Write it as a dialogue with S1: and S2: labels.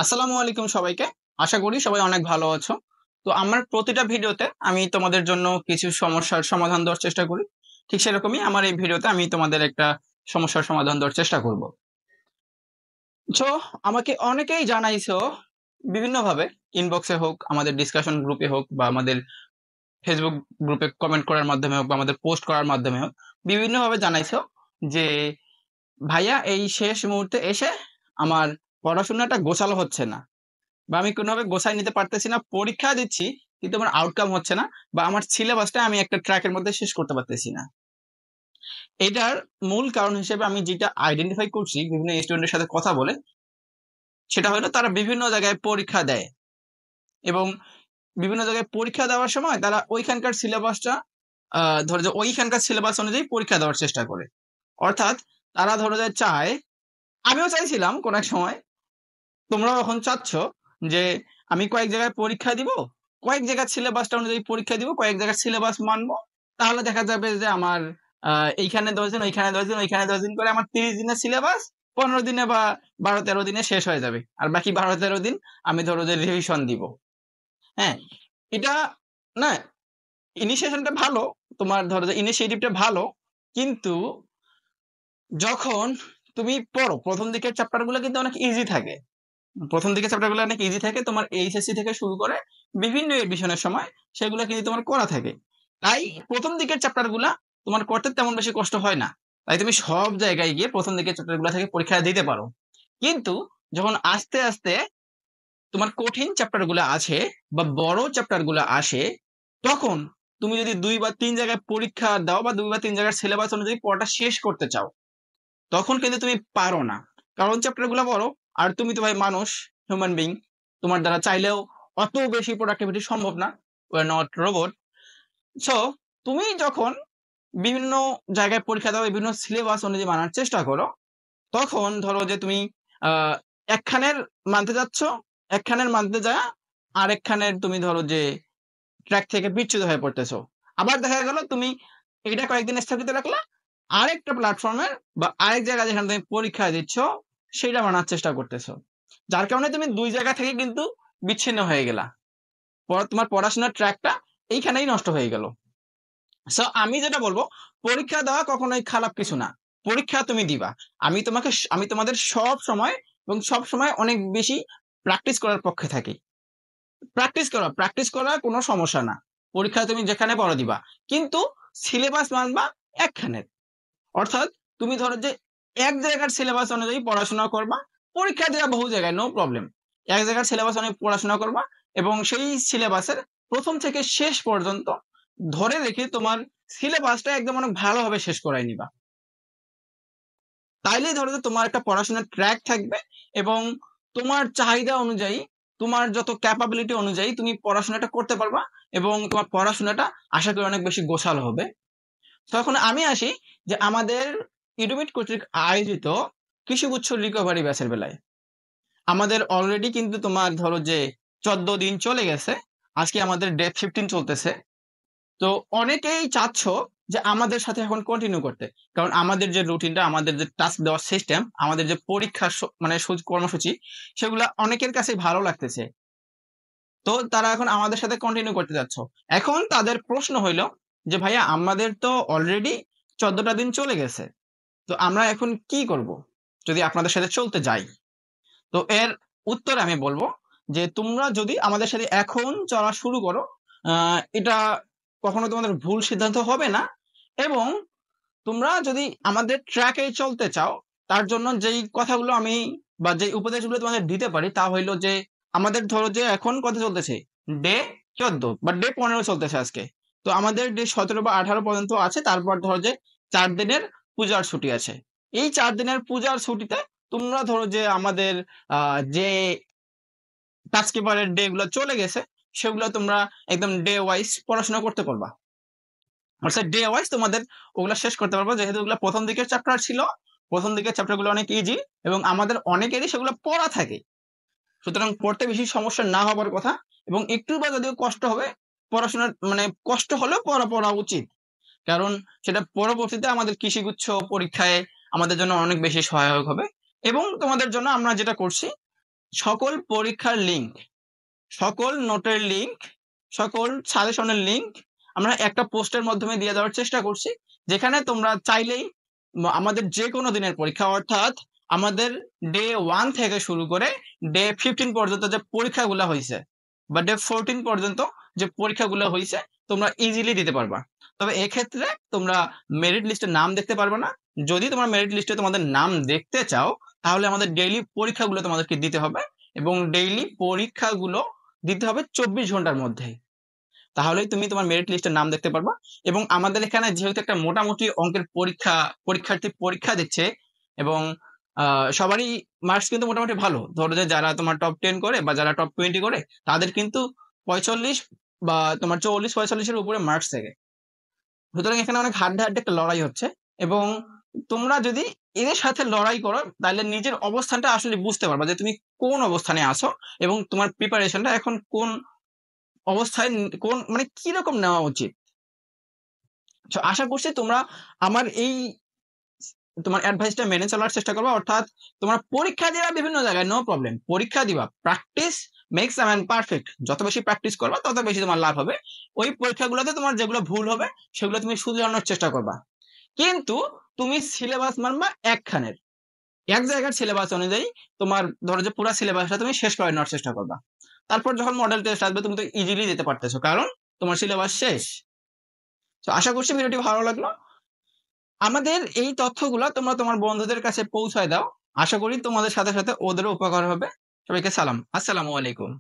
S1: আসসালামু আলাইকুম সবাইকে। আশা করি সবাই অনেক ভালো আছো। তো আমার প্রতিটা ভিডিওতে আমি তোমাদের জন্য কিছু সমস্যার সমাধান দেওয়ার চেষ্টা করি। ঠিক সেরকমই আমার এই ভিডিওতে আমি তোমাদের একটা সমস্যার সমাধান দেওয়ার চেষ্টা করব। তো আমাকে অনেকেই জানাইছো বিভিন্নভাবে, ইনবক্সে হোক, আমাদের ডিসকাশন গ্রুপে হোক, বা আমাদের ফেসবুক গ্রুপে কমেন্ট করার মাধ্যমে হোক, বা আমাদের পোস্ট করার মাধ্যমে হোক, বিভিন্নভাবে জানাইছো যে ভাইয়া এই শেষ মুহূর্তে এসে আমার পড়াশোনাটা গোছালো হচ্ছে না, বা আমি কোনোভাবে গোছায় নিতে পারতেছি না, পরীক্ষা দিচ্ছি কিন্তু আমার আউটকাম হচ্ছে না, বা আমার সিলেবাসটা আমি একটা ট্র্যাকের মধ্যে শেষ করতে পারতেছি না। এটার মূল কারণ হিসেবে আমি যেটা আইডেন্টিফাই করছি বিভিন্ন স্টুডেন্টের সাথে কথা বলে, সেটা হলো তারা বিভিন্ন জায়গায় পরীক্ষা দেয়, এবং বিভিন্ন জায়গায় পরীক্ষা দেওয়ার সময় তারা ওইখানকার সিলেবাসটা ধরো যে ওইখানকার সিলেবাস অনুযায়ী পরীক্ষা দেওয়ার চেষ্টা করে। অর্থাৎ তারা ধরো যে চায়, আমিও চাইছিলাম কোন এক সময়, তোমরাও এখন চাচ্ছ যে আমি কয়েক জায়গায় পরীক্ষা দিব, কয়েক জায়গার সিলেবাসটা অনুযায়ী পরীক্ষা দিব, কয়েক জায়গার সিলেবাস মানবো, তাহলে দেখা যাবে যে আমার এইখানে 10 দিন, ওইখানে 10 দিন, ওইখানে 10 দিন করে আমার 30 দিনের সিলেবাস 15 দিনে বা 12-13 দিনে শেষ হয়ে যাবে, আর বাকি 12-13 দিন আমি ধরো যে রিভিশন দিব। হ্যাঁ, এটা না, ইনিশিয়েশনটা ভালো, তোমার ধরো যে ইনিশিয়েটিভটা ভালো, কিন্তু যখন তুমি পড়ো প্রথম দিকের চ্যাপ্টার গুলো কিন্তু অনেক ইজি থাকে, প্রথম দিকে চ্যাপ্টারগুলো অনেক ইজি থাকে, তোমার এইচএসসি থেকে শুরু করে বিভিন্ন এডিশনের সময় সেগুলো কিন্তু তোমার করা থাকে। তাই প্রথম দিকের চ্যাপ্টারগুলা তোমার করতে তেমন বেশি কষ্ট হয় না, তাই তুমি সব জায়গায় গিয়ে প্রথম দিকের চ্যাপ্টারগুলো থেকে পরীক্ষা দিতে পারো। কিন্তু যখন আস্তে আস্তে তোমার কঠিন চ্যাপ্টারগুলো আছে বা বড় চ্যাপ্টারগুলো আসে, তখন তুমি যদি 2 বা 3 জায়গায় পরীক্ষা দাও বা 2 বা 3 জায়গার সিলেবাস অনুযায়ী পড়াটা শেষ করতে চাও, তখন কিন্তু তুমি পারো না, কারণ চ্যাপ্টার গুলো বড়, আর তুমি তো ভাই মানুষ, হিউম্যান বিং, তোমার দ্বারা চাইলেও অত বেশি প্রোডাক্টিভিটি সম্ভব না, we are not robot. So তুমি যখন বিভিন্ন জায়গায় পরীক্ষা দাও, বিভিন্ন সিলেবাস অনুযায়ী মানার চেষ্টা করো, তখন ধরো যে তুমি আহ একখানের মানতে যাচ্ছ, একখানের মানতে যা আরেকখানের তুমি ধরো যে ট্র্যাক থেকে বিচ্যুত হয়ে পড়তেছো। আবার দেখা গেল তুমি এটা কয়েকদিন স্থগিত রাখলা, আরেকটা প্ল্যাটফর্মের বা আরেক জায়গায় যেখানে তুমি পরীক্ষা দিচ্ছ সেটা মানার চেষ্টা করতেছো, যার কারণে তুমি 2 জায়গা থেকে কিন্তু বিচ্ছিন্ন হয়ে গেলা, তোমার পড়াশোনার ট্র্যাকটা এইখানেই নষ্ট হয়ে গেল। সো আমি যেটা বলবো, পরীক্ষা দেওয়া কখনোই খারাপ কিছু না, পরীক্ষা তুমি দিবা। আমি তোমাদের সব সময় এবং সব সময় অনেক বেশি প্র্যাকটিস করার পক্ষে থাকি। প্র্যাকটিস করা কোনো সমস্যা না, পরীক্ষা তুমি যেখানে পড়ো দিবা, কিন্তু সিলেবাস মানবা একখানের। অর্থাৎ তুমি ধরো যে এক জায়গার সিলেবাস অনুযায়ী পড়াশোনা করবা, পরীক্ষা দেওয়া বহু জায়গায়, নো প্রবলেম। এক জায়গার সিলেবাস অনুযায়ী পড়াশোনা করবা, এবং সেই সিলেবাসের প্রথম থেকে শেষ পর্যন্ত ধরে রেখে তোমার সিলেবাসটা একদম অনেক ভালোভাবে শেষ করাই নিবা। তাইলেই ধরো যে তোমার একটা পড়াশোনার ট্র্যাক থাকবে, এবং তোমার চাহিদা অনুযায়ী, তোমার যত ক্যাপাবিলিটি অনুযায়ী তুমি পড়াশোনাটা করতে পারবা, এবং তোমার পড়াশোনাটা আশা করি অনেক বেশি গোছালো হবে। তখন আমি আসি যে আমাদের ইডুমিট কর্তৃক আয়োজিত কৃষিগুচ্ছ রিকভারি ব্যাচের বেলায় আমাদের অলরেডি কিন্তু তোমার ধরো যে 14 দিন চলে গেছে, আজকে আমাদের ডে 15 চলতেছে। তো অনেকেই চাচ্ছ যে আমাদের সাথে এখন কন্টিনিউ করতে, কারণ আমাদের যে রুটিনটা, আমাদের যে টাস্ক দেওয়ার সিস্টেম, আমাদের যে পরীক্ষার মানে কর্মসূচি, সেগুলা অনেকের কাছে ভালো লাগতেছে। তো তারা এখন আমাদের সাথে কন্টিনিউ করতে যাচ্ছ। এখন তাদের প্রশ্ন হইল যে ভাইয়া আমাদের তো অলরেডি 14টা দিন চলে গেছে, তো আমরা এখন কি করব যদি আপনাদের সাথে চলতে যাই? তো এর উত্তরে আমি বলবো যে তোমরা যদি আমাদের সাথে এখন চলা শুরু করো, এটা কখনো তোমাদের ভুল সিদ্ধান্ত হবে না। এবং তোমরা যদি আমাদের ট্র্যাকে চলতে চাও, তার জন্য যেই কথাগুলো আমি বা যেই উপদেশগুলো তোমাদের দিতে পারি তা হইলো যে, আমাদের ধরো যে এখন কথা চলতেছে ডে 14 বা ডে 15 চলতেছে আজকে, তো আমাদের ডে 17 বা 18 পর্যন্ত আছে, তারপর ধরো যে 4 দিনের পূজার ছুটি আছে। এই 4 দিনের পূজার ছুটিতে তোমরা ধরো যে আমাদের যে টাস্ক কিপারের ডে গুলো চলে গেছে, সেগুলো তোমরা একদম ডে ওয়াইজ পড়াশোনা করতে পারবা। অর্থাৎ ডে ওয়াইজ তোমাদের ওগুলা শেষ করতে পারবো, যেহেতু ওগুলা প্রথম দিকের চ্যাপ্টার ছিল, প্রথম দিকের চ্যাপ্টার গুলো অনেক ইজি, এবং আমাদের অনেকেরই সেগুলো পড়া থাকে, সুতরাং পড়তে বেশি সমস্যা না হবার কথা। এবং একটু বা যদিও কষ্ট হবে, পড়াশোনার মানে কষ্ট হলেও পড়া উচিত, কারণ সেটা পরবর্তীতে আমাদের কৃষিগুচ্ছ পরীক্ষায় আমাদের জন্য অনেক বেশি সহায়ক হবে। এবং তোমাদের জন্য আমরা যেটা করছি, সকল পরীক্ষার লিঙ্ক, সকল নোটের লিঙ্ক, সকল সাজেশনের লিঙ্ক আমরা একটা পোস্টের মাধ্যমে দিয়ে দেওয়ার চেষ্টা করছি, যেখানে তোমরা চাইলেই আমাদের যে কোনো দিনের পরীক্ষা, অর্থাৎ আমাদের ডে 1 থেকে শুরু করে ডে 15 পর্যন্ত যে পরীক্ষাগুলো হয়েছে বা ডে 14 পর্যন্ত যে পরীক্ষাগুলো হয়েছে তোমরা ইজিলি দিতে পারবা। তবে এক্ষেত্রে তোমরা মেরিট লিস্টে নাম দেখতে পারবে না। যদি তোমরা মেরিট লিস্টে তোমাদের নাম দেখতে চাও তাহলে আমাদের ডেইলি পরীক্ষাগুলো তোমাদেরকে দিতে হবে, এবং ডেইলি পরীক্ষাগুলো দিতে হবে 24 ঘন্টার মধ্যে, তাহলেই তুমি তোমার মেরিট লিস্টের নাম দেখতে পারবা। এবং আমাদের এখানে যেহেতু একটা মোটামুটি অঙ্কের পরীক্ষার্থী পরীক্ষা দিচ্ছে, এবং সবারই মার্কস কিন্তু মোটামুটি ভালো, ধরো যে যারা তোমার টপ 10 করে বা যারা টপ 20 করে তাদের কিন্তু 45 বা তোমার 44-45 উপরে মার্কস থাকে। সুতরাং এখানে অনেক হাড্ডে হাড্ডে একটা লড়াই হচ্ছে, এবং তোমরা যদি এদের সাথে লড়াই করো তাহলে নিজের অবস্থানটা আসলে বুঝতে পারবা যে তুমি কোন অবস্থানে আছো এবং তোমার প্রিপারেশনটা এখন কোন অবস্থায়, কোন মানে কিরকম নেওয়া উচিত। আশা করছি তোমরা আমার এই তোমার অ্যাডভাইসটা মেনে চলার চেষ্টা করবা, অর্থাৎ তোমরা পরীক্ষা দিবা বিভিন্ন জায়গায়, নো প্রবলেম, পরীক্ষা দিবা, practice makes a man perfect, যত বেশি প্র্যাকটিস করবা তত বেশি তোমার লাভ হবে। ওই পরীক্ষাগুলোতে তোমার যেগুলো ভুল হবে সেগুলো তুমি শুধরানোর চেষ্টা করবা, কিন্তু তুমি সিলেবাস মানবা একখানের, এক জায়গার সিলেবাস অনুযায়ী তোমার ধরো যে পুরো সিলেবাসটা তুমি শেষ করে নেওয়ার চেষ্টা করবা। তারপর যখন মডেল টেস্ট আসবে তুমি তো ইজিলি দিতে পারতেছো, কারণ তোমার সিলেবাস শেষ। তো আশা করছি ভিডিওটি ভালো লাগলো। আমাদের এই তথ্যগুলো তোমরা তোমার বন্ধুদের কাছে পৌঁছায় দাও, আশা করি তোমাদের সাথে সাথে ওদেরও উপকার হবে। সবাইকে সালাম, আসসালামু আলাইকুম।